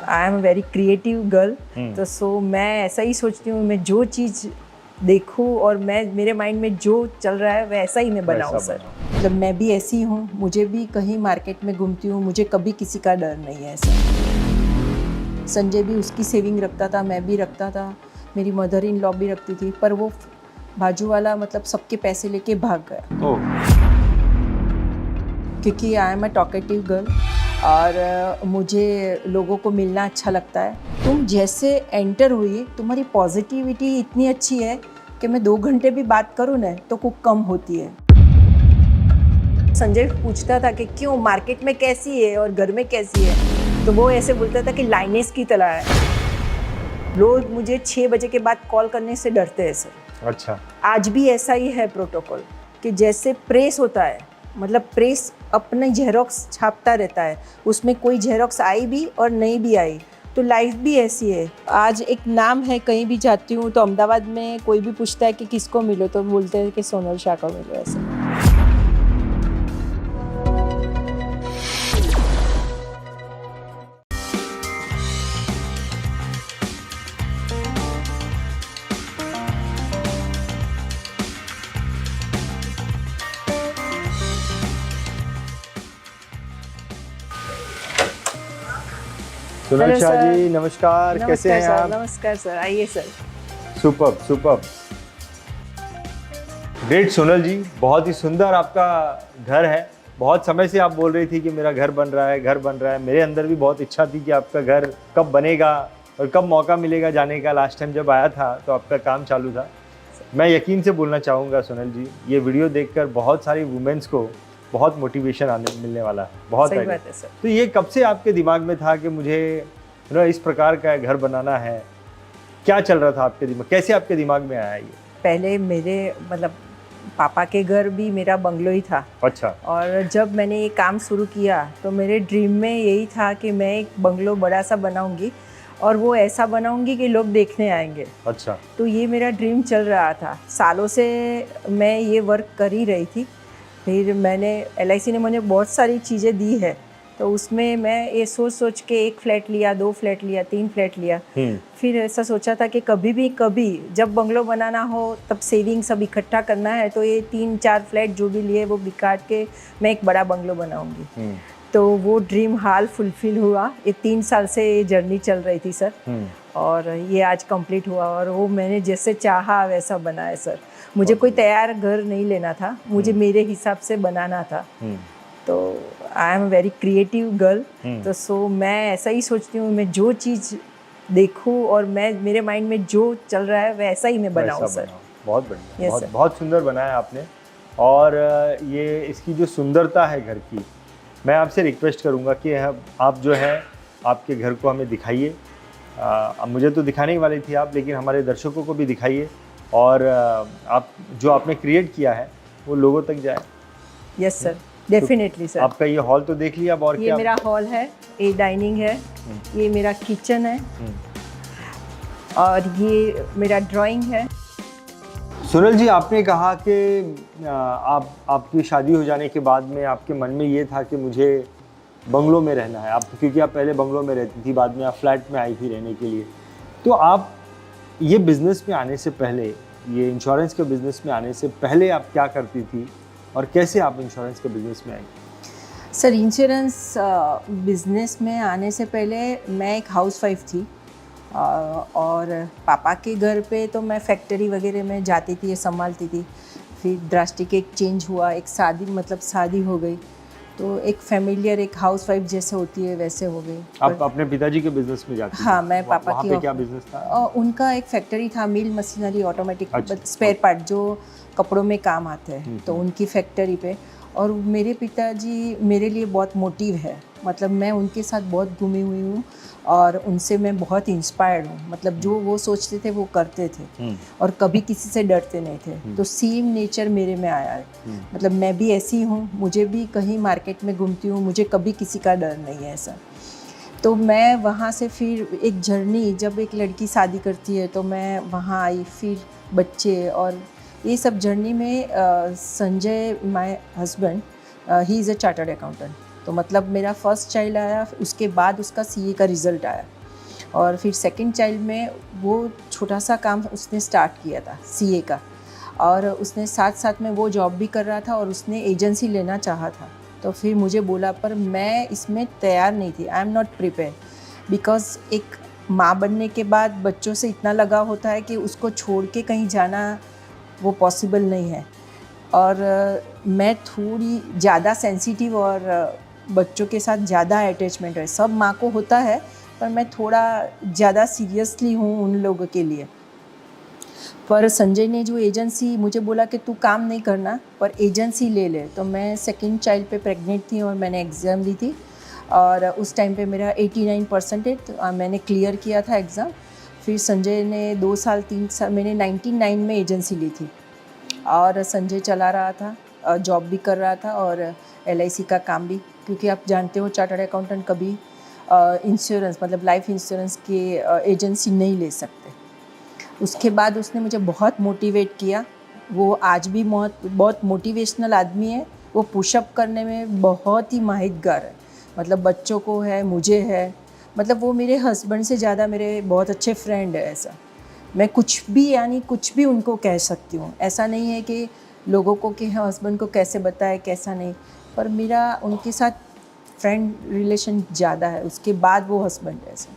I am very creative girl, तो सो मैं ऐसा ही सोचती हूँ, मैं जो चीज़ देखूँ और मैं मेरे माइंड में जो चल रहा है वैसा ही मैं बनाऊँ सर। मतलब मैं भी ऐसी हूँ, मुझे भी कहीं मार्केट में घूमती हूँ, मुझे कभी किसी का डर नहीं है सर। संजय भी उसकी सेविंग रखता था, मैं भी रखता था, मेरी मदर इन लॉ भी रखती थी, पर वो बाजू वाला मतलब सबके पैसे लेके भाग गया। क्योंकि I am a talkative girl और मुझे लोगों को मिलना अच्छा लगता है। तुम जैसे एंटर हुई, तुम्हारी पॉजिटिविटी इतनी अच्छी है कि मैं 2 घंटे भी बात करूँ ना तो कुछ कम होती है। संजय पूछता था कि क्यों मार्केट में कैसी है और घर में कैसी है, तो वो ऐसे बोलता था कि लाइनेस की तरह है। लोग मुझे 6 बजे के बाद कॉल करने से डरते हैं सर। अच्छा, आज भी ऐसा ही है प्रोटोकॉल कि जैसे प्रेस होता है, मतलब प्रेस अपने जेरोक्स छापता रहता है, उसमें कोई जेरोक्स आई भी और नहीं भी आई, तो लाइफ भी ऐसी है। आज एक नाम है, कहीं भी जाती हूँ तो अहमदाबाद में कोई भी पूछता है कि किसको मिलो, तो बोलते हैं कि सोनल शाह को मिलो ऐसे। Sonal hello Shah sir. जी, नमस्कार, कैसे हैं सर, आप? नमस्कार सर, आइए sir. Superb superb. Great Sonal ji, बहुत ही सुंदर आपका घर है। बहुत समय से आप बोल रही थी कि मेरा घर बन रहा है, घर बन रहा है। मेरे अंदर भी बहुत इच्छा थी कि आपका घर कब बनेगा और कब मौका मिलेगा जाने का। लास्ट टाइम जब आया था तो आपका काम चालू था। मैं यकीन से बोलना चाहूँगा सोनल जी, ये वीडियो देखकर बहुत सारी वुमेन्स को बहुत मोटिवेशन आने मिलने वाला है। बहुत सही बात है सर। तो ये कब से आपके दिमाग में था कि मुझे इस प्रकार का घर बनाना है? क्या चल रहा था आपके दिमाग, कैसे आपके दिमाग में आया ये? पहले मेरे मतलब पापा के घर भी मेरा बंगलो ही था। अच्छा। और जब मैंने ये काम शुरू किया तो मेरे ड्रीम में यही था कि मैं एक बंगलो बड़ा सा बनाऊंगी और वो ऐसा बनाऊंगी कि लोग देखने आएंगे। अच्छा। तो ये मेरा ड्रीम चल रहा था, सालों से मैं ये वर्क कर ही रही थी। फिर मैंने LIC ने मुझे बहुत सारी चीज़ें दी है, तो उसमें मैं ये सोच सोच के 1 फ्लैट लिया, 2 फ्लैट लिया, 3 फ्लैट लिया। फिर ऐसा सोचा था कि कभी जब बंगलो बनाना हो तब सेविंग सब इकट्ठा करना है, तो ये 3-4 फ्लैट जो भी लिए वो बिकाट के मैं एक बड़ा बंगलो बनाऊंगी। तो वो ड्रीम हाल फुलफिल हुआ। ये 3 साल से ये जर्नी चल रही थी सर, और ये आज कंप्लीट हुआ और वो मैंने जैसे चाहा वैसा बनाया सर। मुझे कोई तैयार घर नहीं लेना था, मुझे मेरे हिसाब से बनाना था। तो I am very creative girl, तो सो मैं ऐसा ही सोचती हूँ, मैं जो चीज़ देखूँ और मैं मेरे माइंड में जो चल रहा है वैसा ही मैं बनाऊँ सर। बहुत बढ़िया, Yes, बहुत sir. बहुत सुंदर बनाया आपने। और ये इसकी जो सुंदरता है घर की, मैं आपसे रिक्वेस्ट करूँगा कि आप जो है आपके घर को हमें दिखाइए। मुझे तो दिखाने ही वाली थी आप, लेकिन हमारे दर्शकों को भी दिखाइए और आप जो आपने क्रिएट किया है वो लोगों तक जाए। Yes sir, definitely sir. आपका ये हॉल तो देख लिया, अब और ये क्या? मेरा हॉल है, ये डाइनिंग है, ये मेरा किचन है और ये मेरा ड्राइंग है। सोनल जी, आपने कहा कि आपकी शादी हो जाने के बाद में आपके मन में ये था कि मुझे बंगलो में रहना है। आप क्योंकि आप पहले बंगलो में रहती थी, बाद में आप फ्लैट में आई थी रहने के लिए। तो आप ये बिज़नेस में आने से पहले, ये इंश्योरेंस के बिज़नेस में आने से पहले आप क्या करती थी और कैसे आप इंश्योरेंस के बिज़नेस में आई? सर, इंश्योरेंस बिज़नेस में आने से पहले मैं एक हाउसवाइफ थी और पापा के घर पे तो मैं फैक्ट्री वगैरह में जाती थी, संभालती थी। फिर ड्रास्टिक एक चेंज हुआ, एक शादी हो गई, तो एक फैमिलियर, एक हाउसवाइफ जैसे होती है वैसे हो गई। आप अपने पिताजी के बिज़नेस में जाती थी? हाँ, मैं पापा वहाँ की पे क्या बिज़नेस था? उनका एक फैक्ट्री था, मिल मशीनरी, ऑटोमेटिक अच्छा, स्पेयर पार्ट जो कपड़ों में काम आते हैं, तो उनकी फैक्ट्री पे। और मेरे पिताजी मेरे लिए बहुत मोटिव है, मतलब मैं उनके साथ बहुत घूमी हुई हूँ और उनसे मैं बहुत इंस्पायर्ड हूँ। मतलब जो वो सोचते थे वो करते थे और कभी किसी से डरते नहीं थे। तो सेम नेचर मेरे में आया है। मतलब मैं भी ऐसी हूँ, मुझे भी कहीं मार्केट में घूमती हूँ, मुझे कभी किसी का डर नहीं है ऐसा। तो मैं वहाँ से फिर एक जर्नी, जब एक लड़की शादी करती है तो मैं वहाँ आई, फिर बच्चे और ये सब जर्नी में Sanjay my husband, he is a chartered accountant. तो मतलब मेरा फर्स्ट चाइल्ड आया, उसके बाद उसका CA का रिज़ल्ट आया। और फिर सेकंड चाइल्ड में वो छोटा सा काम उसने स्टार्ट किया था सीए का, और उसने साथ साथ में वो जॉब भी कर रहा था और उसने एजेंसी लेना चाहा था। तो फिर मुझे बोला, पर मैं इसमें तैयार नहीं थी, I am not prepare, because एक माँ बनने के बाद बच्चों से इतना लगाव होता है कि उसको छोड़ के कहीं जाना वो पॉसिबल नहीं है। और मैं थोड़ी ज़्यादा सेंसिटिव और बच्चों के साथ ज़्यादा अटैचमेंट है, सब माँ को होता है, पर मैं थोड़ा ज़्यादा सीरियसली हूँ उन लोगों के लिए। पर संजय ने जो एजेंसी मुझे बोला कि तू काम नहीं करना पर एजेंसी ले ले, तो मैं सेकंड चाइल्ड पे प्रेग्नेंट थी और मैंने एग्ज़ाम दी थी, और उस टाइम पे मेरा 89% तो मैंने क्लियर किया था एग्ज़ाम। फिर संजय ने 2 साल 3 साल, मैंने 99 में एजेंसी ली थी, और संजय चला रहा था, जॉब भी कर रहा था और LIC का काम भी, क्योंकि आप जानते हो चार्टर्ड अकाउंटेंट कभी इंश्योरेंस मतलब लाइफ इंश्योरेंस के एजेंसी नहीं ले सकते। उसके बाद उसने मुझे बहुत मोटिवेट किया, वो आज भी बहुत मोटिवेशनल आदमी है। वो पुशअप करने में बहुत ही माहिरगार है, मतलब बच्चों को है, मुझे है, मतलब वो मेरे हस्बैंड से ज़्यादा मेरे बहुत अच्छे फ्रेंड है। ऐसा मैं कुछ भी यानी कुछ भी उनको कह सकती हूँ, ऐसा नहीं है कि लोगों को कि हाँ हस्बैंड को कैसे बताए कैसा नहीं, पर मेरा उनके साथ फ्रेंड रिलेशन ज़्यादा है, उसके बाद वो हस्बैंड है ऐसा।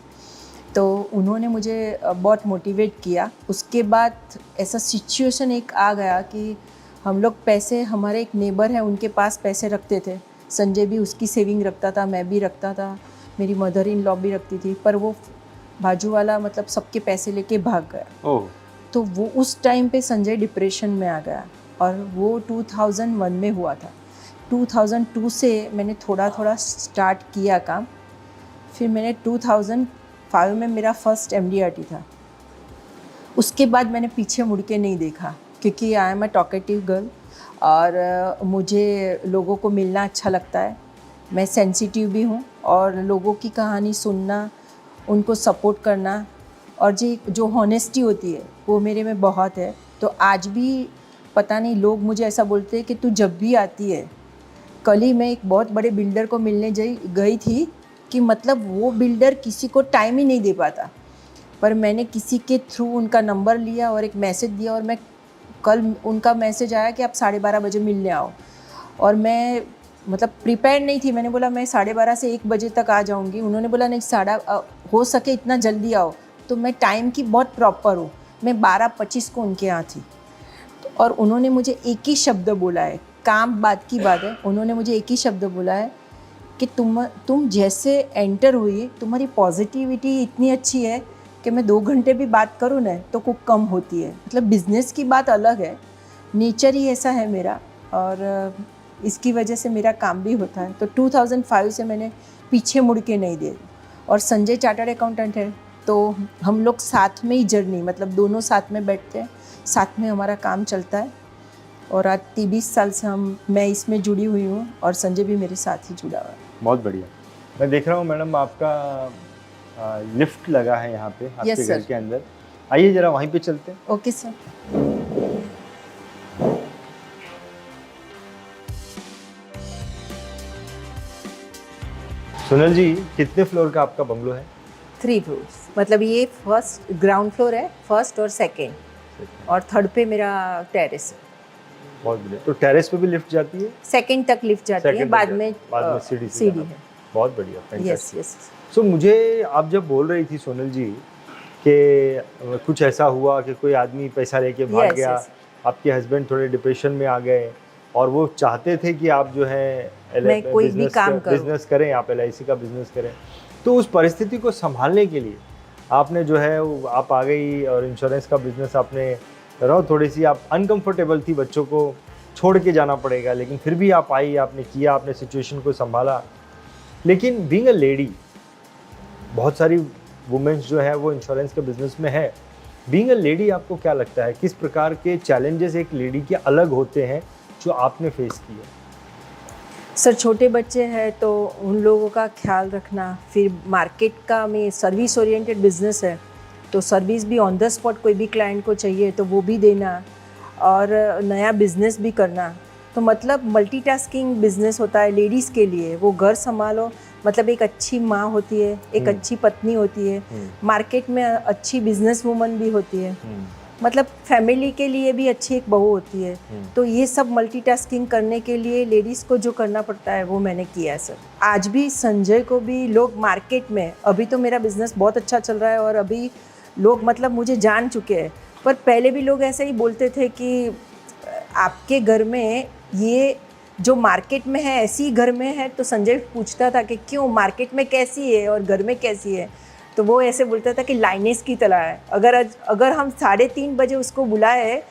तो उन्होंने मुझे बहुत मोटिवेट किया। उसके बाद ऐसा सिचुएशन एक आ गया कि हम लोग पैसे, हमारे एक नेबर है उनके पास पैसे रखते थे, संजय भी उसकी सेविंग रखता था, मैं भी रखता था, मेरी मदर इन लॉ भी रखती थी, पर वो बाजू वाला मतलब सबके पैसे लेके भाग गया। तो वो उस टाइम पे संजय डिप्रेशन में आ गया, और वो 2001 में हुआ था। 2002 से मैंने थोड़ा थोड़ा स्टार्ट किया काम। फिर मैंने 2005 में मेरा फर्स्ट MDRT था। उसके बाद मैंने पीछे मुड़ के नहीं देखा, क्योंकि I am a talkative girl, और मुझे लोगों को मिलना अच्छा लगता है। मैं सेंसिटिव भी हूँ, और लोगों की कहानी सुनना, उनको सपोर्ट करना, और जो हॉनेस्टी होती है वो मेरे में बहुत है। तो आज भी पता नहीं लोग मुझे ऐसा बोलते हैं कि तू जब भी आती है, कल ही मैं एक बहुत बड़े बिल्डर को मिलने गई थी कि मतलब वो बिल्डर किसी को टाइम ही नहीं दे पाता, पर मैंने किसी के थ्रू उनका नंबर लिया और एक मैसेज दिया, और मैं कल उनका मैसेज आया कि आप 12:30 बजे मिलने आओ, और मैं मतलब प्रिपेयर नहीं थी। मैंने बोला मैं 12:30 से 1 बजे तक आ जाऊंगी। उन्होंने बोला नहीं, हो सके इतना जल्दी आओ। तो मैं टाइम की बहुत प्रॉपर हूँ, मैं 12:25 को उनके यहाँ थी। और उन्होंने मुझे एक ही शब्द बोला है, काम बात की बात है, उन्होंने मुझे एक ही शब्द बोला है कि तुम जैसे एंटर हुई, तुम्हारी पॉजिटिविटी इतनी अच्छी है कि मैं 2 घंटे भी बात करूँ ना तो कुछ कम होती है। मतलब बिज़नेस की बात अलग है, नेचर ही ऐसा है मेरा, और इसकी वजह से मेरा काम भी होता है। तो 2005 से मैंने पीछे मुड़ के नहीं दे। और संजय चार्टर्ड अकाउंटेंट है, तो हम लोग साथ में ही जर्नी, मतलब दोनों साथ में बैठते हैं, साथ में हमारा काम चलता है। और आज 20 साल से मैं इसमें जुड़ी हुई हूँ, और संजय भी मेरे साथ ही जुड़ा हुआ है। बहुत बढ़िया। मैं देख रहा हूँ मैडम आपका लिफ्ट लगा है यहाँ पे आपके Yes, घर sir. के अंदर, आइए जरा वहीं पे चलते हैं। Okay sir. सुनील जी, कितने फ्लोर का आपका बंगलो है? 3 फ्लोर्स, मतलब ये फर्स्ट ग्राउंड फ्लोर है, फर्स्ट और सेकेंड, और थर्ड पे मेरा टेरेस है। बहुत बढ़िया। तो टेरेस पे भी लिफ्ट जाती है? सेकेंड तक लिफ्ट जाती है, बाद में सीढ़ी है। बहुत बढ़िया, यस फैंटास्टिक। यस। सो मुझे आप जब बोल रही थी सोनल जी कि कुछ ऐसा हुआ कि कोई आदमी पैसा लेके भाग Yes, गया, yes. आपके हस्बैंड थोड़े डिप्रेशन में आ गए, और वो चाहते थे कि आप जो है मैं कोई भी काम करूं। बिजनेस करें, आप LIC का बिजनेस करें। तो उस परिस्थिति को संभालने के लिए आपने जो है आप आ गई और इंश्योरेंस का बिजनेस आपने करा। थोड़ी सी आप अनकंफर्टेबल थी, बच्चों को छोड़ के जाना पड़ेगा, लेकिन फिर भी आप आई, आपने किया, आपने सिचुएशन को संभाला। लेकिन बीइंग अ लेडी, बहुत सारी वुमेन्स जो है वो इंश्योरेंस के बिजनेस में है। बीइंग अ लेडी आपको क्या लगता है किस प्रकार के चैलेंजेस एक लेडी के अलग होते हैं जो आपने फेस किए? सर छोटे बच्चे हैं तो उन लोगों का ख्याल रखना, फिर मार्केट का में सर्विस ओरिएंटेड बिजनेस है, तो सर्विस भी ऑन द स्पॉट कोई भी क्लाइंट को चाहिए तो वो भी देना, और नया बिजनेस भी करना। तो मतलब मल्टीटास्किंग बिजनेस होता है लेडीज़ के लिए। वो घर संभालो, मतलब एक अच्छी माँ होती है, एक अच्छी पत्नी होती है, मार्केट में अच्छी बिजनेस वूमन भी होती है, मतलब फैमिली के लिए भी अच्छी एक बहू होती है। तो ये सब मल्टीटास्किंग करने के लिए लेडीज़ को जो करना पड़ता है वो मैंने किया है सर। आज भी संजय को भी लोग मार्केट में, अभी तो मेरा बिजनेस बहुत अच्छा चल रहा है और अभी लोग मतलब मुझे जान चुके हैं, पर पहले भी लोग ऐसे ही बोलते थे कि आपके घर में ये जो मार्केट में है ऐसी ही घर में है। तो संजय पूछता था कि क्यों, मार्केट में कैसी है और घर में कैसी है, तो वो ऐसे बोलता था कि लाइनेस की तरह है। अगर हम 3:30 बजे उसको बुलाए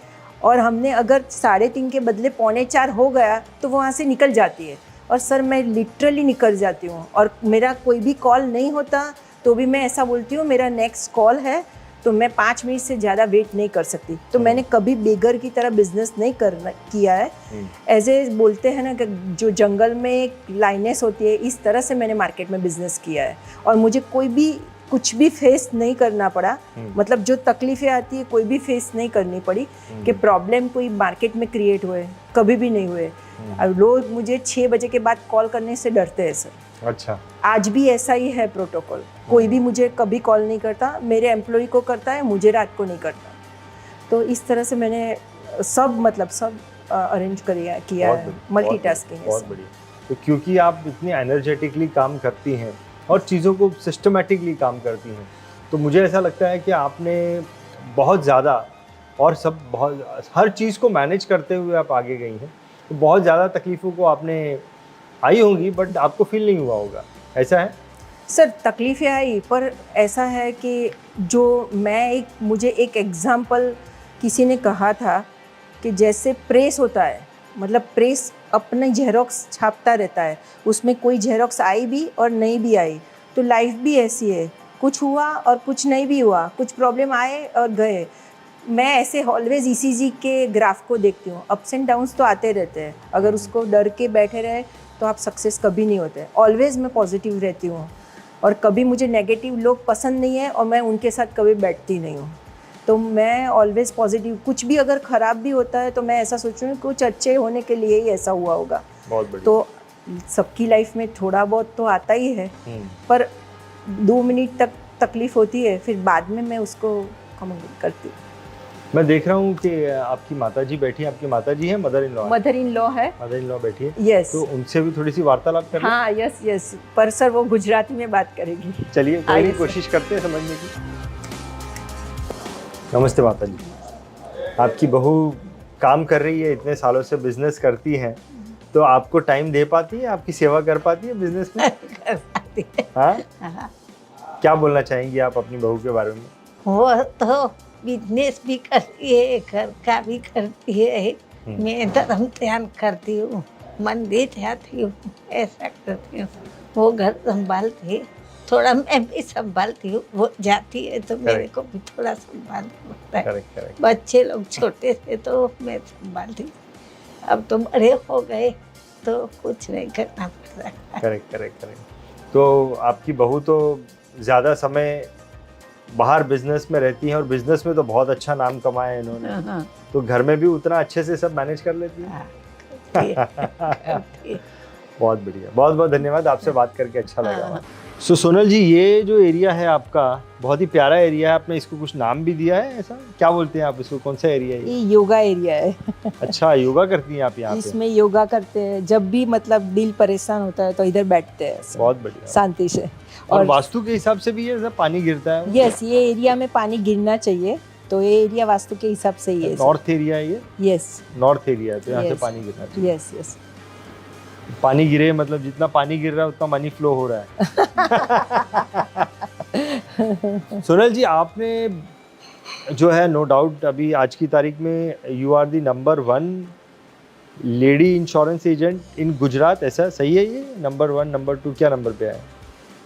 और हमने अगर 3:30 के बदले 3:45 हो गया तो वो वहाँ से निकल जाती है। और सर मैं लिटरली निकल जाती हूँ, और मेरा कोई भी कॉल नहीं होता तो भी मैं ऐसा बोलती हूँ मेरा नेक्स्ट कॉल है, तो मैं 5 मिनट से ज़्यादा वेट नहीं कर सकती। तो मैंने कभी बेगर की तरह बिजनेस नहीं किया है। ऐसे बोलते हैं ना कि जो जंगल में एक लाइनेस होती है, इस तरह से मैंने मार्केट में बिजनेस किया है और मुझे कोई भी कुछ भी फेस नहीं करना पड़ा। मतलब जो तकलीफें आती है कोई भी फेस नहीं करनी पड़ी कि प्रॉब्लम कोई मार्केट में क्रिएट हुए, कभी भी नहीं हुए। अब लोग मुझे 6 बजे के बाद कॉल करने से डरते हैं सर। अच्छा, आज भी ऐसा ही है प्रोटोकॉल, कोई भी मुझे कभी कॉल नहीं करता, मेरे एम्प्लॉय को करता है, मुझे रात को नहीं करता। तो इस तरह से मैंने सब अरेंज किया है, मल्टीटास्किंग है। बहुत बढ़िया। तो क्योंकि आप इतनी एनर्जेटिकली काम करती हैं और चीज़ों को सिस्टमेटिकली काम करती हैं, तो मुझे ऐसा लगता है कि आपने बहुत ज़्यादा और हर चीज़ को मैनेज करते हुए आप आगे गई हैं। तो बहुत ज़्यादा तकलीफ़ों को आपने आई होंगी, बट आपको फील नहीं हुआ होगा, ऐसा है? सर तकलीफ़ें आई, पर ऐसा है कि जो मुझे एक एग्ज़ाम्पल किसी ने कहा था कि जैसे प्रेस होता है, मतलब प्रेस अपने जेरोक्स छापता रहता है, उसमें कोई जेरोक्स आई भी और नहीं भी आई। तो लाइफ भी ऐसी है, कुछ हुआ और कुछ नहीं भी हुआ, कुछ प्रॉब्लम आए और गए। मैं ऐसे ऑलवेज ईसीजी के ग्राफ को देखती हूँ, अप्स एंड डाउन्स तो आते रहते हैं। अगर उसको डर के बैठे रहे तो आप सक्सेस कभी नहीं होते। ऑलवेज मैं पॉजिटिव रहती हूँ और कभी मुझे नेगेटिव लोग पसंद नहीं है और मैं उनके साथ कभी बैठती नहीं हूँ। तो मैं ऑलवेज पॉजिटिव, कुछ भी अगर ख़राब भी होता है तो मैं ऐसा सोचूँ कुछ अच्छे होने के लिए ही ऐसा हुआ होगा। बहुत बढ़िया। तो सबकी लाइफ में थोड़ा बहुत तो आता ही है, पर 2 मिनट तक तकलीफ़ होती है, फिर बाद में मैं उसको कम करती हूँ। मैं देख रहा हूँ कि आपकी माताजी बैठी हैं। आपकी माताजी हैं, मदर इन लॉ है? मदर इन लॉ बैठी है। यस। तो उनसे भी थोड़ी सी वार्तालाप कर लें। हाँ, यस, पर सर वो गुजराती में बात करेगी। चलिए, कोई नहीं, कोशिश करते हैं समझने की। नमस्ते माताजी। आपकी बहू काम कर रही है, इतने सालों से बिजनेस करती हैं, तो आपको टाइम दे पाती है, आपकी सेवा कर पाती है बिजनेस में? कर पाती है। हाँ? क्या बोलना चाहेंगी आप अपनी बहू के बारे में? वो तो बिजनेस भी करती है, घर का भी करती है। मैं धर्म ध्यान करती हूँ, मंदिर जाती हूँ, ऐसा करती हूँ। वो घर संभालती है, थोड़ा मैं भी संभालती हूँ। वो जाती है तो मेरे को भी थोड़ा संभालना पड़ता है। करेक्ट। बच्चे लोग छोटे थे तो मैं संभालती हूँ, अब तो बड़े हो गए तो कुछ नहीं करना पड़ रहा। करेक्ट। तो आपकी बहू तो ज़्यादा समय बाहर बिजनेस में रहती हैं और बिजनेस में तो बहुत अच्छा नाम कमाया है इन्होंने। हाँ। तो घर में भी उतना अच्छे से सब मैनेज कर लेती हैं? करती है। बहुत बढ़िया, बहुत बहुत धन्यवाद, आपसे बात करके अच्छा लगा। सो सोनल जी, ये जो एरिया है आपका बहुत ही प्यारा एरिया है। आपने इसको कुछ नाम भी दिया है, ऐसा क्या बोलते हैं आप इसको, कौन सा एरिया है ये योगा एरिया है। अच्छा, योगा करती हैं आप यहाँ पे? इसमें योगा करते हैं, जब भी मतलब दिल परेशान होता है तो इधर बैठते हैं ऐसे, बहुत बढ़िया, शांति से। और वास्तु के हिसाब से भी ये सब पानी गिरता है? यस, ये एरिया में पानी गिरना चाहिए, तो ये एरिया वास्तु के हिसाब से ही है। नॉर्थ एरिया है ये? यस, नॉर्थ एरिया है, तो यहाँ से पानी गिरना चाहिए। यस। पानी गिरे मतलब जितना पानी गिर रहा है उतना मनी फ्लो हो रहा है। सोनल जी, आपने जो है नो डाउट अभी आज की तारीख में you are the number 1 lady insurance agent in Gujarat, ऐसा सही है ये? नंबर 1, नंबर 2, क्या नंबर पे आए?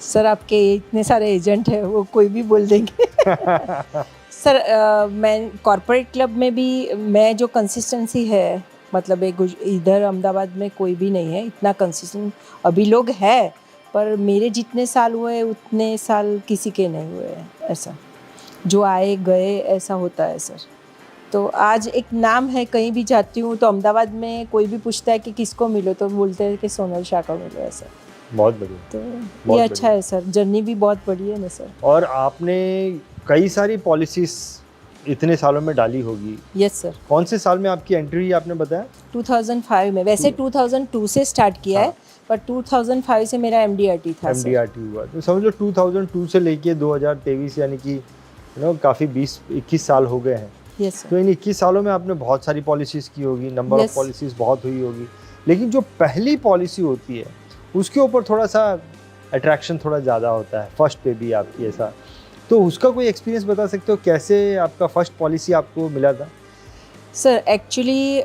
सर आपके इतने सारे एजेंट हैं, वो कोई भी बोल देंगे। सर मैं कॉर्पोरेट क्लब में भी, मैं जो कंसिस्टेंसी है, मतलब इधर अहमदाबाद में कोई भी नहीं है इतना कंसिस्टेंट। अभी लोग हैं, पर मेरे जितने साल हुए उतने साल किसी के नहीं हुए हैं ऐसा, जो आए गए ऐसा होता है सर। तो आज एक नाम है, कहीं भी जाती हूँ तो अहमदाबाद में कोई भी पूछता है कि किसको मिलो, तो बोलते हैं कि सोनल शाह को मिलो ऐसा। बहुत बढ़िया। तो बहुत ये अच्छा है सर, जर्नी भी बहुत बड़ी है ना सर। और आपने कई सारी पॉलिसीज इतने सालों में डाली होगी। Yes sir. कौन से साल में आपकी एंट्री हुई आपने बताया? 2005 में, वैसे 2002 से स्टार्ट किया है, हाँ। पर 2005 से मेरा MDRT था सर। MDRT हुआ, तो समझ लो 2002 से लेके 2023 यानी कि काफ़ी 20-21 साल हो गए हैं। Yes sir. तो इन 21 सालों में आपने बहुत सारी पॉलिसीज़ की होगी, नंबर ऑफ़ Yes. पॉलिसीज़ बहुत हुई होगी, लेकिन जो पहली पॉलिसी होती है उसके ऊपर थोड़ा सा अट्रैक्शन थोड़ा ज़्यादा होता है, फर्स्ट पे भी आपकी ऐसा, तो उसका कोई एक्सपीरियंस बता सकते हो कैसे आपका फर्स्ट पॉलिसी आपको मिला था? सर एक्चुअली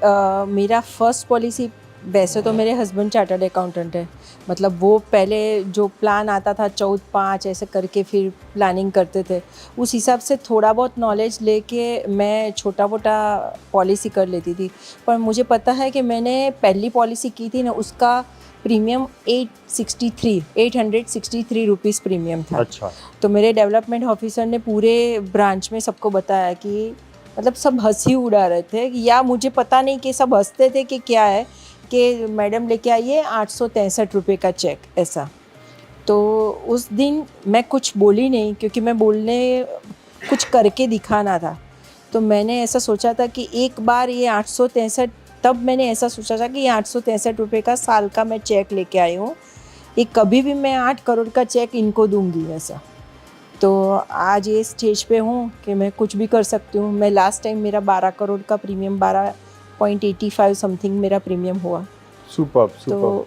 मेरा फर्स्ट पॉलिसी, वैसे तो मेरे हस्बैंड चार्टर्ड अकाउंटेंट है, मतलब वो पहले जो प्लान आता था 14-5 ऐसे करके फिर प्लानिंग करते थे, उस हिसाब से थोड़ा बहुत नॉलेज लेके मैं छोटा मोटा पॉलिसी कर लेती थी। पर मुझे पता है कि मैंने पहली पॉलिसी की थी ना, उसका प्रीमियम 863 रुपीज़ प्रीमियम था। अच्छा। तो मेरे डेवलपमेंट ऑफिसर ने पूरे ब्रांच में सबको बताया कि मतलब सब हंसी उड़ा रहे थे, या मुझे पता नहीं कि सब हंसते थे कि क्या है, कि मैडम लेके आइए 863 रुपये का चेक ऐसा। तो उस दिन मैं कुछ बोली नहीं, क्योंकि मैं बोलने कुछ करके दिखाना था। तो मैंने ऐसा सोचा था कि एक बार ये 863, तब मैंने ऐसा सोचा था कि ये 863 रुपये का साल का मैं चेक लेके आई हूँ, ये कभी भी मैं 8 करोड़ का चेक इनको दूंगी ऐसा। तो आज ये स्टेज पे हूँ कि मैं कुछ भी कर सकती हूँ। मैं लास्ट टाइम मेरा 12 करोड़ का प्रीमियम, 12.85 समथिंग मेरा प्रीमियम हुआ। सुपर्ब। तो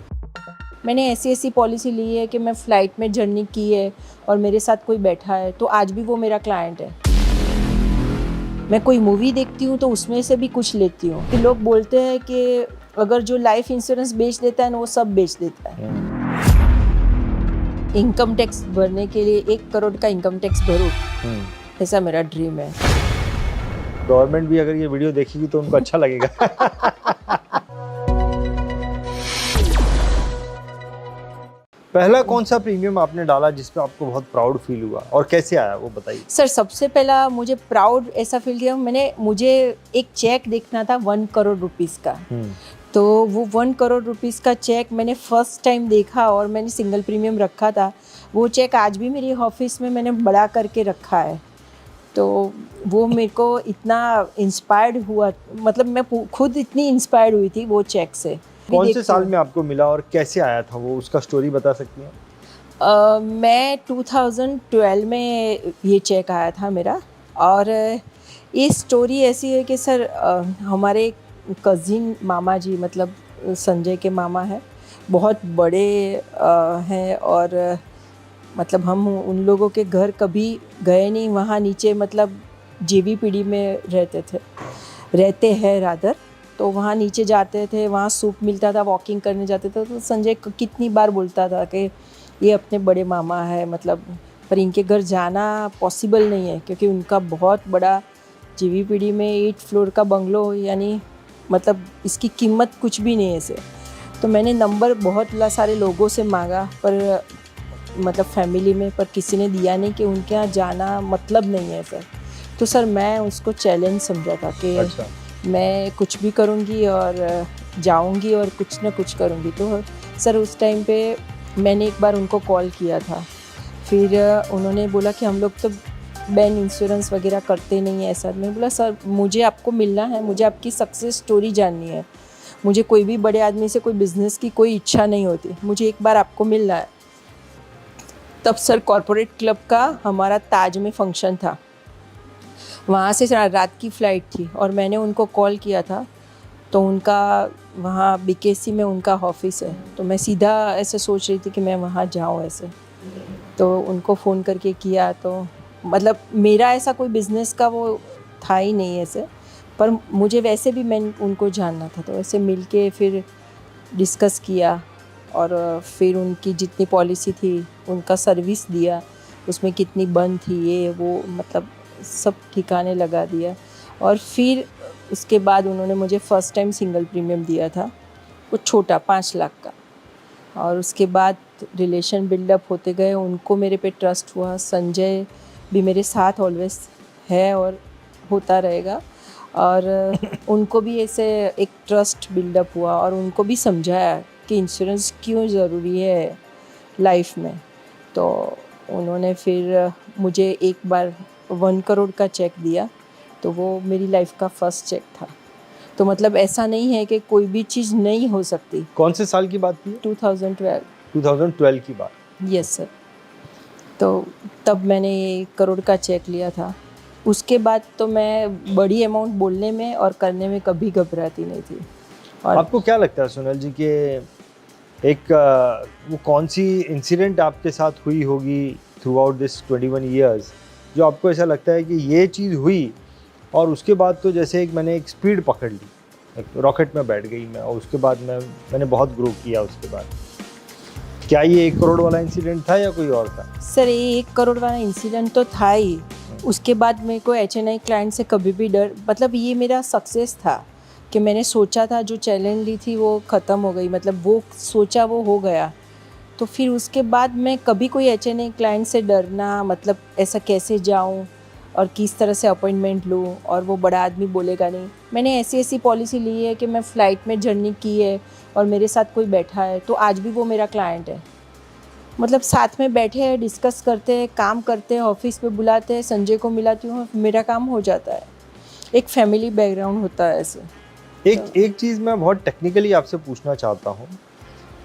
मैंने ऐसी पॉलिसी ली है कि मैं फ़्लाइट में जर्नी की है और मेरे साथ कोई बैठा है तो आज भी वो मेरा क्लाइंट है। मैं कोई मूवी देखती हूँ तो उसमें से भी कुछ लेती हूँ। कि लोग बोलते हैं कि अगर जो लाइफ इंश्योरेंस बेच देता है ना, वो सब बेच देता है। इनकम टैक्स भरने के लिए 1 करोड़ का इनकम टैक्स भरूँ, ऐसा मेरा ड्रीम है। गवर्नमेंट भी अगर ये वीडियो देखेगी तो उनको अच्छा लगेगा। पहला कौन सा प्रीमियम आपने डाला जिस पे आपको बहुत प्राउड फील हुआ और कैसे आया वो बताइए? सर सबसे पहला मुझे प्राउड ऐसा फील किया, मुझे एक चेक देखना था 1 करोड़ रुपीज़ का। तो वो 1 करोड़ रुपीज़ का चेक मैंने फर्स्ट टाइम देखा और मैंने सिंगल प्रीमियम रखा था। वो चेक आज भी मेरी ऑफिस में मैंने बड़ा करके रखा है। तो वो मेरे को इतना इंस्पायर्ड हुआ, मतलब मैं खुद इतनी इंस्पायर्ड हुई थी वो चेक से। कौन से साल में आपको मिला और कैसे आया था वो, उसका स्टोरी बता सकती हैं? मैं 2012 में ये चेक आया था मेरा। और ये स्टोरी ऐसी है कि सर हमारे कज़िन मामा जी, मतलब संजय के मामा हैं, बहुत बड़े हैं, और मतलब हम उन लोगों के घर कभी गए नहीं। वहाँ नीचे मतलब JVPD में रहते हैं रादर। तो वहाँ नीचे जाते थे, वहाँ सूप मिलता था, वॉकिंग करने जाते थे। तो संजय कितनी बार बोलता था कि ये अपने बड़े मामा है, मतलब पर इनके घर जाना पॉसिबल नहीं है क्योंकि उनका बहुत बड़ा JVPD में 8 फ्लोर का बंगलो, यानी मतलब इसकी कीमत कुछ भी नहीं है इसे। तो मैंने नंबर बहुत सारे लोगों से मांगा, पर मतलब फैमिली में, पर किसी ने दिया नहीं, कि उनके यहाँ जाना मतलब नहीं है सर। तो सर मैं उसको चैलेंज समझा था कि अच्छा। मैं कुछ भी करूँगी और जाऊँगी और कुछ ना कुछ करूँगी। तो सर उस टाइम पे मैंने एक बार उनको कॉल किया था, फिर उन्होंने बोला कि हम लोग तो बैन इंश्योरेंस वगैरह करते नहीं है ऐसा। मैं बोला सर मुझे आपको मिलना है, मुझे आपकी सक्सेस स्टोरी जाननी है, मुझे कोई भी बड़े आदमी से कोई बिज़नेस की कोई इच्छा नहीं होती, मुझे एक बार आपको मिलना है। तब सर कॉरपोरेट क्लब का हमारा ताज में फंक्शन था, वहाँ से रात की फ़्लाइट थी और मैंने उनको कॉल किया था। तो उनका वहाँ BKC में उनका ऑफिस है, तो मैं सीधा ऐसे सोच रही थी कि मैं वहाँ जाऊँ ऐसे। तो उनको फ़ोन करके किया, तो मतलब मेरा ऐसा कोई बिज़नेस का वो था ही नहीं ऐसे, पर मुझे वैसे भी मैं उनको जानना था। तो ऐसे मिल के फिर डिस्कस किया और फिर उनकी जितनी पॉलिसी थी उनका सर्विस दिया, उसमें कितनी बंद थी ये वो, मतलब सब ठिकाने लगा दिया। और फिर उसके बाद उन्होंने मुझे फ़र्स्ट टाइम सिंगल प्रीमियम दिया था, वो छोटा 5 लाख का। और उसके बाद रिलेशन बिल्डअप होते गए, उनको मेरे पे ट्रस्ट हुआ। संजय भी मेरे साथ ऑलवेज है और होता रहेगा, और उनको भी ऐसे एक ट्रस्ट बिल्डअप हुआ और उनको भी समझाया कि इंश्योरेंस क्यों ज़रूरी है। लाइफ में। तो उन्होंने फिर मुझे एक बार 1 करोड़ का चेक दिया, तो वो मेरी लाइफ का फर्स्ट चेक था। तो मतलब ऐसा नहीं है कि कोई भी चीज़ नहीं हो सकती। कौन से साल की बात थी? 2012। 2012 की बात। Yes sir. तो तब मैंने 1 करोड़ का चेक लिया था। उसके बाद तो मैं बड़ी अमाउंट बोलने में और करने में कभी घबराती नहीं थी। और आपको क्या लगता है सोनल जी कि एक वो कौन सी इंसिडेंट आपके साथ हुई होगी थ्रू आउट दिस 21 ईयर्स जो आपको ऐसा लगता है कि ये चीज़ हुई और उसके बाद तो जैसे मैंने एक स्पीड पकड़ ली, एक रॉकेट में बैठ गई मैं, और उसके बाद मैंने बहुत ग्रो किया उसके बाद? क्या ये 1 करोड़ वाला इंसिडेंट था या कोई और था? सर ये 1 करोड़ वाला इंसिडेंट तो था ही। उसके बाद मेरे को HNI क्लाइंट से कभी भी डर, मतलब ये मेरा सक्सेस था कि मैंने सोचा था, जो चैलेंज ली थी वो ख़त्म हो गई, मतलब वो सोचा वो हो गया। तो फिर उसके बाद मैं कभी कोई HNI क्लाइंट से डरना, मतलब ऐसा कैसे जाऊं और किस तरह से अपॉइंटमेंट लूं और वो बड़ा आदमी बोलेगा नहीं। मैंने ऐसी पॉलिसी ली है कि मैं फ़्लाइट में जर्नी की है और मेरे साथ कोई बैठा है तो आज भी वो मेरा क्लाइंट है। मतलब साथ में बैठे हैं, डिस्कस करते हैं, काम करते हैं, ऑफिस पे बुलाते हैं, संजय को मिलाती हूँ, मेरा काम हो जाता है। एक फैमिली बैकग्राउंड होता है ऐसे। एक चीज़ मैं बहुत टेक्निकली आपसे पूछना चाहता हूँ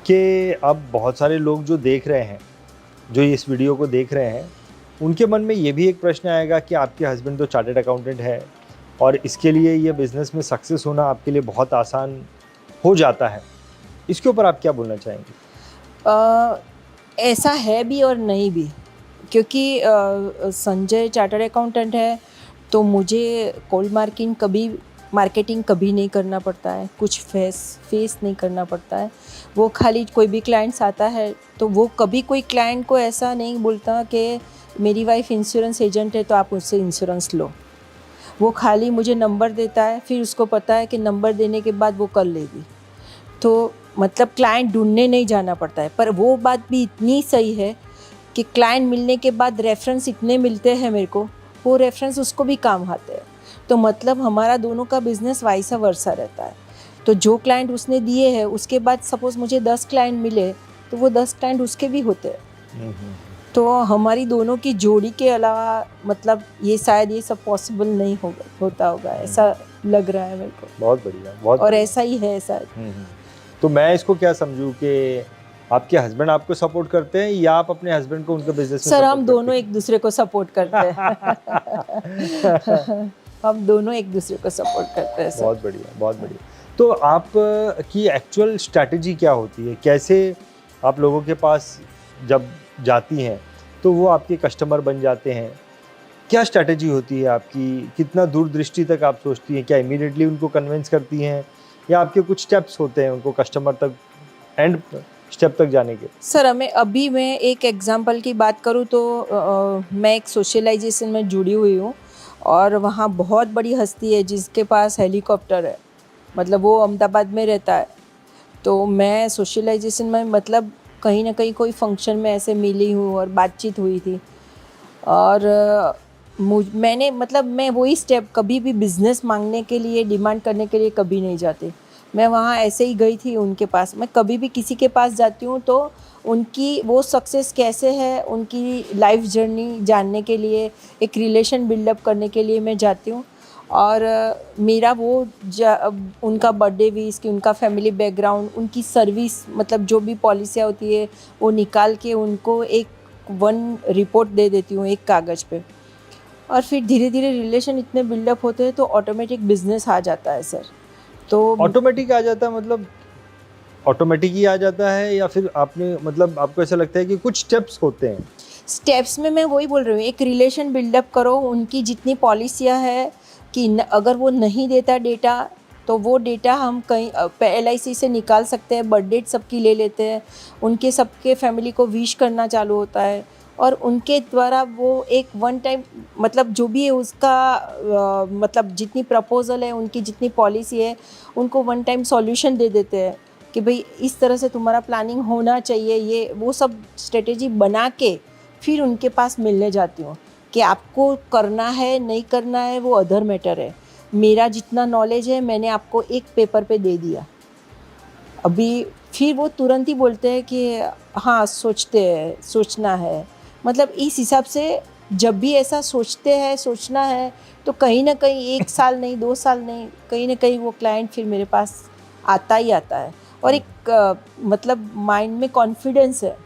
कि अब बहुत सारे लोग जो देख रहे हैं, जो इस वीडियो को देख रहे हैं, उनके मन में ये भी एक प्रश्न आएगा कि आपके हस्बैंड तो चार्टर्ड अकाउंटेंट है और इसके लिए ये बिज़नेस में सक्सेस होना आपके लिए बहुत आसान हो जाता है। इसके ऊपर आप क्या बोलना चाहेंगे? ऐसा है भी और नहीं भी, क्योंकि संजय चार्टर्ड अकाउंटेंट है तो मुझे कोल्ड मार्केटिंग कभी नहीं करना पड़ता है, कुछ फेस नहीं करना पड़ता है। वो खाली कोई भी क्लाइंट्स आता है तो वो कभी कोई क्लाइंट को ऐसा नहीं बोलता कि मेरी वाइफ इंश्योरेंस एजेंट है तो आप उससे इंश्योरेंस लो। वो खाली मुझे नंबर देता है, फिर उसको पता है कि नंबर देने के बाद वो कर लेगी। तो मतलब क्लाइंट ढूंढने नहीं जाना पड़ता है। पर वो बात भी इतनी सही है कि क्लाइंट मिलने के बाद रेफरेंस इतने मिलते हैं मेरे को, वो रेफरेंस उसको भी काम आते हैं। तो मतलब हमारा दोनों का बिजनेस वाइसा वर्सा रहता है। तो जो क्लाइंट उसने दिए हैं उसके बाद सपोज़ मुझे 10 क्लाइंट मिले तो वो 10 क्लाइंट उसके भी होते हैं। तो हमारी दोनों की जोड़ी के अलावा मतलब ये शायद ये सब पॉसिबल नहीं होता होगा, ऐसा लग रहा है मेरे को। बहुत बढ़िया, बहुत और बढ़िया। ऐसा ही है शायद। तो मैं इसको क्या समझूँ कि आपके हस्बैंड आपको सपोर्ट करते हैं या आप अपने हस्बैंड को उनके बिजनेस में सर support हम करते दोनों हैं? एक दूसरे को सपोर्ट करते हैं। हम दोनों एक दूसरे को सपोर्ट करते हैं सर। बहुत बढ़िया, बहुत बढ़िया। तो आप की एक्चुअल स्ट्रैटेजी क्या होती है? कैसे आप लोगों के पास जब जाती हैं तो वो आपके कस्टमर बन जाते हैं? क्या स्ट्रैटेजी होती है आपकी? कितना दूरदृष्टि तक आप सोचती हैं? क्या इमीडिएटली उनको कन्विंस करती हैं या आपके कुछ स्टेप्स होते हैं उनको कस्टमर तक, एंड स्टेप तक जाने के? सर अभी मैं एक एग्जांपल की बात करूँ तो मैं एक सोशलाइजेशन में जुड़ी हुई हूँ और वहाँ बहुत बड़ी हस्ती है जिसके पास हेलीकॉप्टर है, मतलब वो अहमदाबाद में रहता है। तो मैं सोशलाइजेशन में मतलब कहीं ना कहीं कोई फंक्शन में ऐसे मिली हूँ और बातचीत हुई थी। और मैंने मतलब मैं वही स्टेप, कभी भी बिज़नेस मांगने के लिए, डिमांड करने के लिए कभी नहीं जाती। मैं वहाँ ऐसे ही गई थी उनके पास। मैं कभी भी किसी के पास जाती हूँ तो उनकी वो सक्सेस कैसे है, उनकी लाइफ जर्नी जानने के लिए, एक रिलेशन बिल्डअप करने के लिए मैं जाती हूँ। और मेरा वो उनका बर्थडे विश की, उनका फैमिली बैकग्राउंड, उनकी सर्विस, मतलब जो भी पॉलिसियाँ होती है वो निकाल के उनको एक रिपोर्ट दे देती हूँ एक कागज़ पे। और फिर धीरे धीरे रिलेशन इतने बिल्डअप होते हैं तो ऑटोमेटिक बिजनेस आ जाता है सर। तो ऑटोमेटिक आ जाता है, मतलब ऑटोमेटिक ही आ जाता है या फिर आपने, मतलब आपको ऐसा लगता है कि कुछ स्टेप्स होते हैं? स्टेप्स में मैं वही बोल रही हूँ, एक रिलेशन बिल्डअप करो। उनकी जितनी पॉलिसियाँ है कि अगर वो नहीं देता डेटा तो वो डेटा हम कहीं LIC से निकाल सकते हैं, बर्थ डेट सबकी ले लेते हैं, उनके सबके फैमिली को विश करना चालू होता है और उनके द्वारा वो एक वन टाइम, मतलब जो भी है उसका मतलब जितनी प्रपोजल है, उनकी जितनी पॉलिसी है, उनको वन टाइम सॉल्यूशन दे देते हैं कि भाई इस तरह से तुम्हारा प्लानिंग होना चाहिए। ये वो सब स्ट्रेटेजी बना के फिर उनके पास मिलने जाती हूँ कि आपको करना है नहीं करना है वो अदर मैटर है। मेरा जितना नॉलेज है मैंने आपको एक पेपर पे दे दिया। अभी फिर वो तुरंत ही बोलते हैं कि हाँ सोचते हैं, सोचना है। मतलब इस हिसाब से जब भी ऐसा सोचते हैं, सोचना है, तो कहीं ना कहीं 1 साल नहीं, 2 साल नहीं, कहीं ना कहीं वो क्लाइंट फिर मेरे पास आता ही आता है। और एक मतलब माइंड में कॉन्फिडेंस है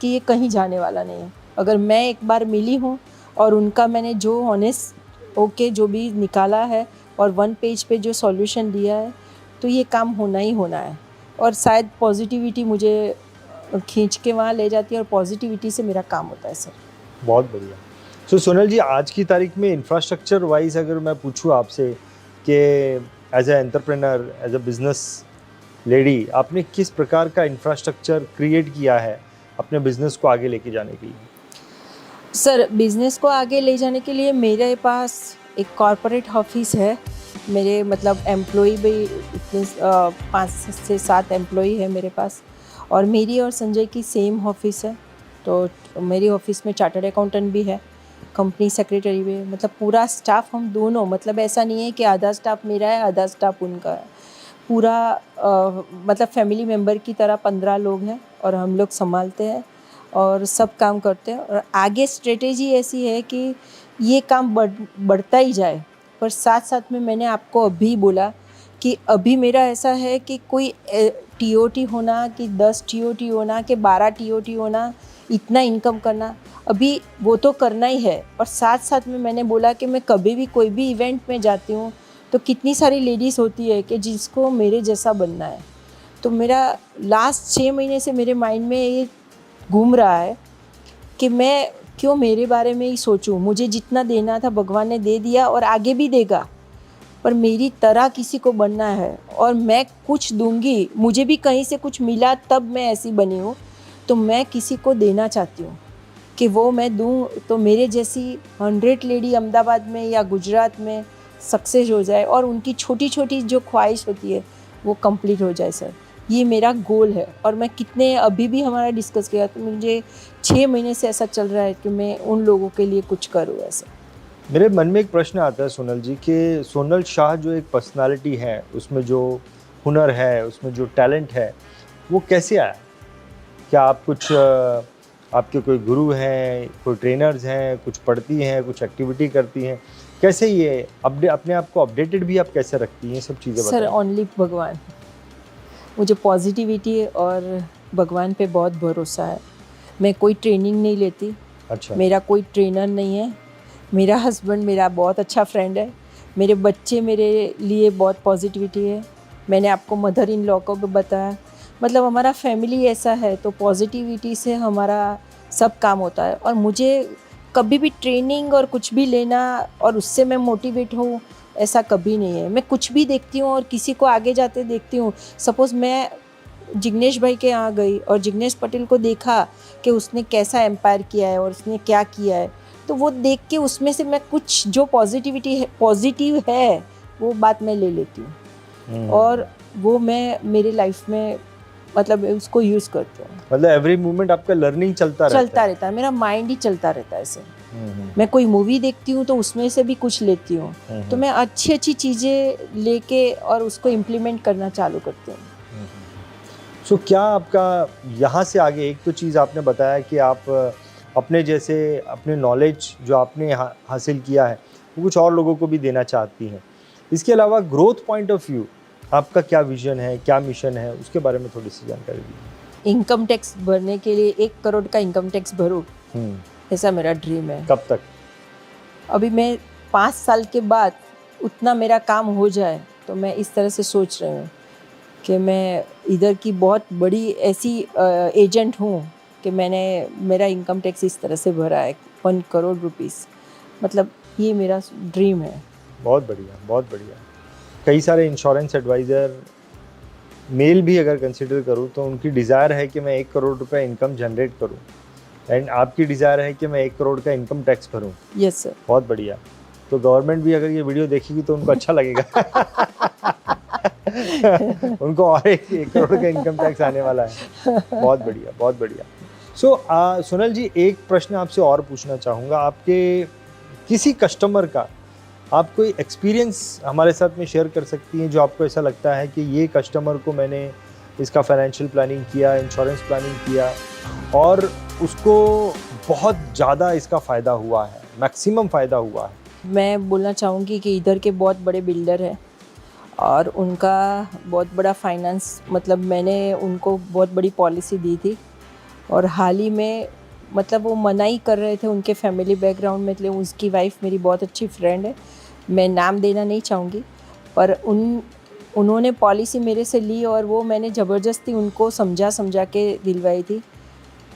कि ये कहीं जाने वाला नहीं है। अगर मैं एक बार मिली हूँ और उनका मैंने जो ऑनेस्ट ओके जो भी निकाला है और 1 पेज पे जो सॉल्यूशन दिया है, तो ये काम होना ही होना है। और शायद पॉजिटिविटी मुझे खींच के वहाँ ले जाती है और पॉजिटिविटी से मेरा काम होता है सर। बहुत बढ़िया। सो सोनल जी, आज की तारीख में इंफ्रास्ट्रक्चर वाइज अगर मैं पूछूं आपसे कि as a entrepreneur, as a business lady, आपने किस प्रकार का इंफ्रास्ट्रक्चर क्रिएट किया है अपने बिजनेस को आगे लेके जाने के लिए? सर बिज़नेस को आगे ले जाने के लिए मेरे पास एक कॉरपोरेट ऑफिस है। मेरे मतलब एम्प्लॉय भी इतने 5 से 7 एम्प्लॉय है मेरे पास। और मेरी और संजय की सेम ऑफिस है। तो मेरी ऑफिस में चार्टर्ड अकाउंटेंट भी है, कंपनी सेक्रेटरी भी है। मतलब पूरा स्टाफ हम दोनों, मतलब ऐसा नहीं है कि आधा स्टाफ मेरा है आधा स्टाफ उनका है। पूरा मतलब फैमिली मेम्बर की तरह 15 लोग हैं और हम लोग संभालते हैं और सब काम करते हैं। और आगे स्ट्रेटेजी ऐसी है कि ये काम बढ़ता ही जाए। पर साथ साथ में मैंने आपको अभी बोला कि अभी मेरा ऐसा है कि कोई टीओटी होना, कि 10 टीओटी होना, कि 12 टीओटी होना, इतना इनकम करना, अभी वो तो करना ही है। और साथ साथ में मैंने बोला कि मैं कभी भी कोई भी इवेंट में जाती हूँ तो कितनी सारी लेडीज़ होती है कि जिसको मेरे जैसा बनना है। तो मेरा लास्ट 6 महीने से मेरे माइंड में ये घूम रहा है कि मैं क्यों मेरे बारे में ही सोचूं। मुझे जितना देना था भगवान ने दे दिया और आगे भी देगा, पर मेरी तरह किसी को बनना है और मैं कुछ दूंगी। मुझे भी कहीं से कुछ मिला तब मैं ऐसी बनी हूँ। तो मैं किसी को देना चाहती हूँ कि वो मैं दूँ तो मेरे जैसी 100 लेडी अहमदाबाद में या गुजरात में सक्सेस हो जाए और उनकी छोटी छोटी जो ख्वाहिश होती है वो कंप्लीट हो जाए सर। ये मेरा गोल है। और मैं कितने अभी भी हमारा डिस्कस किया तो मुझे 6 महीने से ऐसा चल रहा है कि मैं उन लोगों के लिए कुछ करूँ ऐसा। मेरे मन में एक प्रश्न आता है सोनल जी कि सोनल शाह जो एक पर्सनालिटी है, उसमें जो हुनर है, उसमें जो टैलेंट है, वो कैसे आया? क्या आप कुछ आपके कोई गुरु हैं, कोई ट्रेनर्स हैं, कुछ पढ़ती हैं, कुछ एक्टिविटी करती हैं? कैसे ये अपने आप को अपडेटेड भी आप कैसे रखती हैं, सब चीज़ें सर बताएं। ओनली भगवान। मुझे पॉजिटिविटी और भगवान पे बहुत भरोसा है। मैं कोई ट्रेनिंग नहीं लेती। अच्छा। मेरा कोई ट्रेनर नहीं है। मेरा हस्बैंड मेरा बहुत अच्छा फ्रेंड है। मेरे बच्चे मेरे लिए बहुत पॉजिटिविटी है। मैंने आपको मदर इन लॉ को भी बताया। मतलब हमारा फैमिली ऐसा है तो पॉजिटिविटी से हमारा सब काम होता है। और मुझे कभी भी ट्रेनिंग और कुछ भी लेना और उससे मैं मोटिवेट हूँ ऐसा कभी नहीं है। मैं कुछ भी देखती हूँ और किसी को आगे जाते देखती हूँ। सपोज़ मैं जिग्नेश भाई के यहाँ गई और जिग्नेश पटेल को देखा कि उसने कैसा एम्पायर किया है और उसने क्या किया है, तो वो देख के उसमें से मैं कुछ जो पॉजिटिविटी है, पॉजिटिव है, वो बात मैं ले लेती हूँ और वो मैं मेरी लाइफ में मतलब उसको यूज़ करती हूँ। मतलब एवरी मोमेंट आपका लर्निंग चलता रहता है। मेरा माइंड ही चलता रहता है ऐसे। मैं कोई मूवी देखती हूँ तो उसमें से भी कुछ लेती हूँ। तो मैं अच्छी अच्छी चीज़ें लेके और उसको इम्प्लीमेंट करना चालू करती हूँ। सो क्या आपका यहाँ से आगे, एक तो चीज़ आपने बताया कि आप अपने जैसे अपने नॉलेज जो आपने हासिल किया है वो कुछ और लोगों को भी देना चाहती हैं। इसके अलावा ग्रोथ पॉइंट ऑफ व्यू आपका क्या विजन है, क्या मिशन है, उसके बारे में थोड़ी सी जानकारी दीजिए। इनकम टैक्स भरने के लिए 1 करोड़ का इनकम टैक्स भरूँ, ऐसा मेरा ड्रीम है। कब तक? अभी मैं 5 साल के बाद उतना मेरा काम हो जाए तो मैं इस तरह से सोच रही हूँ कि मैं इधर की बहुत बड़ी ऐसी एजेंट हूँ कि मैंने मेरा इनकम टैक्स इस तरह से भरा है 1 करोड़ रुपीस। मतलब ये मेरा ड्रीम है। बहुत बढ़िया, बहुत बढ़िया। कई सारे इंश्योरेंस एडवाइज़र मेल भी अगर कंसिडर करूँ तो उनकी डिज़ायर है कि मैं 1 करोड़ रुपए इनकम जनरेट करूँ, एंड आपकी डिज़ायर है कि मैं 1 करोड़ का इनकम टैक्स भरूँ। Yes sir. बहुत बढ़िया। तो गवर्नमेंट भी अगर ये वीडियो देखेगी तो उनको अच्छा लगेगा। उनको और एक करोड़ का इनकम टैक्स आने वाला है। बहुत बढ़िया, बहुत बढ़िया। सो सोनल जी, एक प्रश्न आपसे और पूछना चाहूँगा। आपके किसी कस्टमर का आप कोई एक्सपीरियंस हमारे साथ में शेयर कर सकती हैं जो आपको ऐसा लगता है कि ये कस्टमर को मैंने इसका फाइनेंशियल प्लानिंग किया, इंश्योरेंस प्लानिंग किया और उसको बहुत ज़्यादा इसका फ़ायदा हुआ है, मैक्सिमम फ़ायदा हुआ है। मैं बोलना चाहूँगी कि इधर के बहुत बड़े बिल्डर हैं और उनका बहुत बड़ा फाइनेंस, मतलब मैंने उनको बहुत बड़ी पॉलिसी दी थी और हाल ही में मतलब वो मना ही कर रहे थे उनके फैमिली बैकग्राउंड में, इसलिए उसकी वाइफ मेरी बहुत अच्छी फ्रेंड है, मैं नाम देना नहीं चाहूँगी, पर उन्होंने पॉलिसी मेरे से ली और वो मैंने ज़बरदस्ती उनको समझा के दिलवाई थी।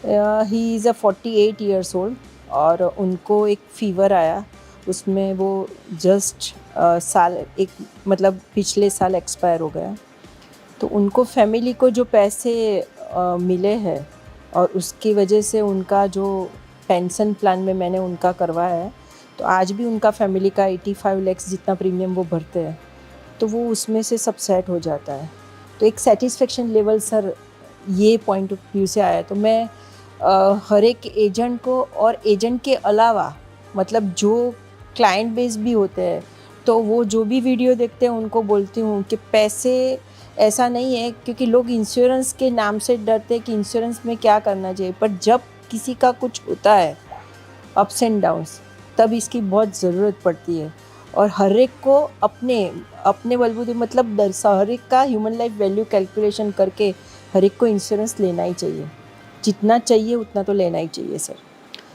He is a 48 years old और उनको एक फीवर आया, उसमें वो जस्ट साल एक मतलब पिछले साल एक्सपायर हो गया। तो उनको फैमिली को जो पैसे मिले हैं और उसकी वजह से उनका जो पेंशन प्लान में मैंने उनका करवाया है, तो आज भी उनका फैमिली का 85 लाख जितना प्रीमियम वो भरते हैं, तो वो उसमें से सब सेट हो जाता है। तो एक सेटिस्फेक्शन लेवल सर ये पॉइंट ऑफ व्यू से आया। तो मैं हर एक एजेंट को और एजेंट के अलावा मतलब जो क्लाइंट बेस भी होते हैं, तो वो जो भी वीडियो देखते हैं उनको बोलती हूँ कि पैसे ऐसा नहीं है, क्योंकि लोग इंश्योरेंस के नाम से डरते हैं कि इंश्योरेंस में क्या करना चाहिए, पर जब किसी का कुछ होता है अप्स एंड डाउन्स, तब इसकी बहुत ज़रूरत पड़ती है। और हर एक को अपने बलबूते मतलब हर एक का ह्यूमन लाइफ वैल्यू कैलकुलेशन करके हर एक को इंश्योरेंस लेना ही चाहिए, जितना चाहिए उतना तो लेना ही चाहिए सर।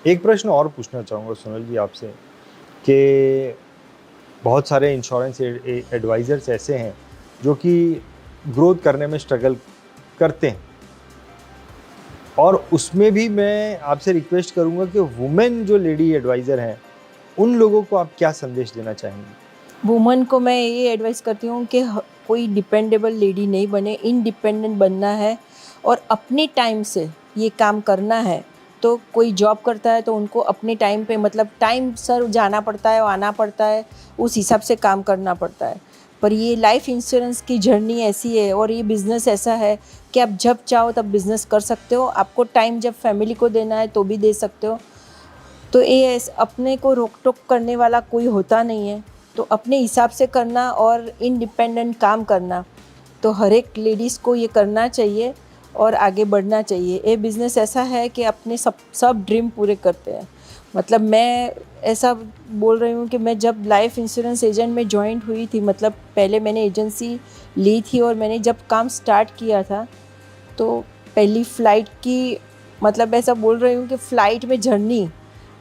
एक प्रश्न और पूछना चाहूँगा सोनल जी आपसे कि बहुत सारे इंश्योरेंस एडवाइज़र्स ऐसे हैं जो कि ग्रोथ करने में स्ट्रगल करते हैं, और उसमें भी मैं आपसे रिक्वेस्ट करूँगा कि वुमेन जो लेडी एडवाइज़र हैं उन लोगों को आप क्या संदेश देना चाहेंगे? वुमन को मैं ये एडवाइस करती हूँ कि कोई डिपेंडेबल लेडी नहीं बने, इंडिपेंडेंट बनना है और अपने टाइम से ये काम करना है। तो कोई जॉब करता है तो उनको अपने टाइम पे मतलब टाइम सर जाना पड़ता है, आना पड़ता है, उस हिसाब से काम करना पड़ता है। पर ये लाइफ इंश्योरेंस की जर्नी ऐसी है और ये बिज़नेस ऐसा है कि आप जब चाहो तब बिज़नेस कर सकते हो, आपको टाइम जब फैमिली को देना है तो भी दे सकते हो। तो ये अपने को रोक टोक करने वाला कोई होता नहीं है, तो अपने हिसाब से करना और इंडिपेंडेंट काम करना, तो हर एक लेडीज़ को ये करना चाहिए और आगे बढ़ना चाहिए। ये बिज़नेस ऐसा है कि अपने सब ड्रीम पूरे करते हैं। मतलब मैं ऐसा बोल रही हूँ कि मैं जब लाइफ इंश्योरेंस एजेंट में जॉइंट हुई थी, मतलब पहले मैंने एजेंसी ली थी और मैंने जब काम स्टार्ट किया था, तो पहली फ़्लाइट की मतलब ऐसा बोल रही हूँ कि फ़्लाइट में जर्नी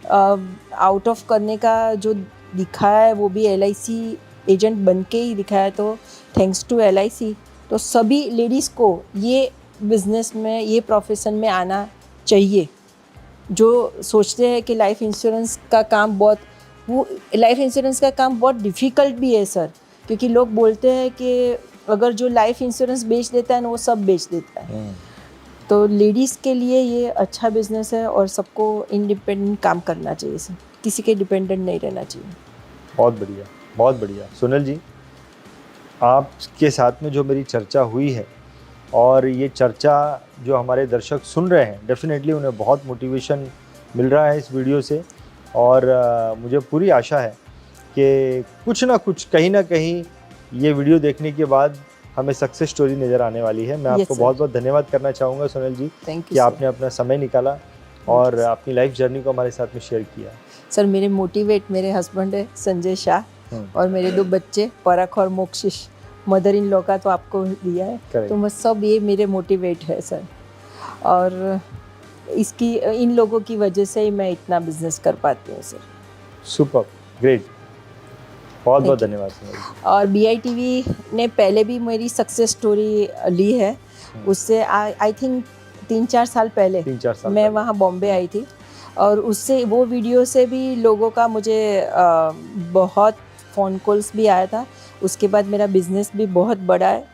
आउट ऑफ करने का जो दिखाया है वो भी LIC एजेंट बन के ही दिखाया है, तो थैंक्स टू LIC। तो सभी लेडीज़ को ये बिज़नेस में, ये प्रोफेशन में आना चाहिए। जो सोचते हैं कि लाइफ इंश्योरेंस का काम बहुत डिफ़िकल्ट भी है सर, क्योंकि लोग बोलते हैं कि अगर जो लाइफ इंश्योरेंस बेच देता है ना वो सब बेच देता है। तो लेडीज़ के लिए ये अच्छा बिज़नेस है और सबको इंडिपेंडेंट काम करना चाहिए सर, किसी के डिपेंडेंट नहीं रहना चाहिए। बहुत बढ़िया, बहुत बढ़िया। सोनल जी, आपके साथ में जो मेरी चर्चा हुई है और ये चर्चा जो हमारे दर्शक सुन रहे हैं, डेफिनेटली उन्हें बहुत मोटिवेशन मिल रहा है इस वीडियो से, और मुझे पूरी आशा है कि कुछ ना कुछ कहीं ना कहीं ये वीडियो देखने के बाद हमें सक्सेस स्टोरी नज़र आने वाली है। मैं आपको बहुत बहुत धन्यवाद करना चाहूँगा सोनल जी कि आपने अपना समय निकाला और अपनी लाइफ जर्नी को हमारे साथ में शेयर किया। सर मेरे मोटिवेट मेरे हस्बैंड है संजय शाह और मेरे 2 बच्चे परख और मोक्षिश, मदर इन लॉ का तो आपको दिया है, तो मैं सब ये मेरे मोटिवेट है सर, और इन लोगों की वजह से ही मैं इतना बिजनेस कर पाती हूँ सर। सुपर, ग्रेट, बहुत बहुत धन्यवाद सर। और BITV ने पहले भी मेरी सक्सेस स्टोरी ली है, उससे आई थिंक 3-4 साल पहले मैं वहाँ बॉम्बे आई थी, और उससे वो वीडियो से भी लोगों का मुझे बहुत फ़ोन कॉल्स भी आया था। उसके बाद मेरा बिज़नेस भी बहुत बड़ा है।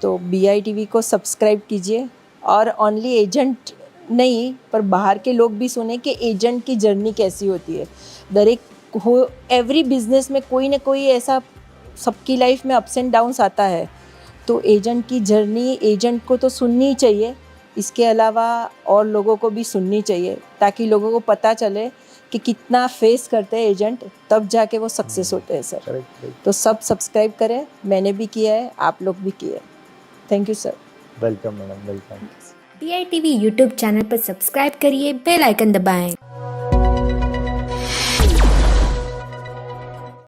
तो BITV को सब्सक्राइब कीजिए, और ओनली एजेंट नहीं पर बाहर के लोग भी सुने कि एजेंट की जर्नी कैसी होती है। एवरी बिजनेस में कोई ना कोई ऐसा, सबकी लाइफ में अप्स एंड डाउन्स आता है, तो एजेंट की जर्नी एजेंट को तो सुननी ही चाहिए, इसके अलावा और लोगों को भी सुननी चाहिए, ताकि लोगों को पता चले कि कितना फेस करते हैं एजेंट, तब जाके वो सक्सेस होते हैं सर। तो सब सब्सक्राइब करें, मैंने भी किया है, आप लोग भी किए। Thank you sir. Welcome madam, welcome. DITV YouTube channel पर सब्सक्राइब करिए, बेल आइकन दबाएं।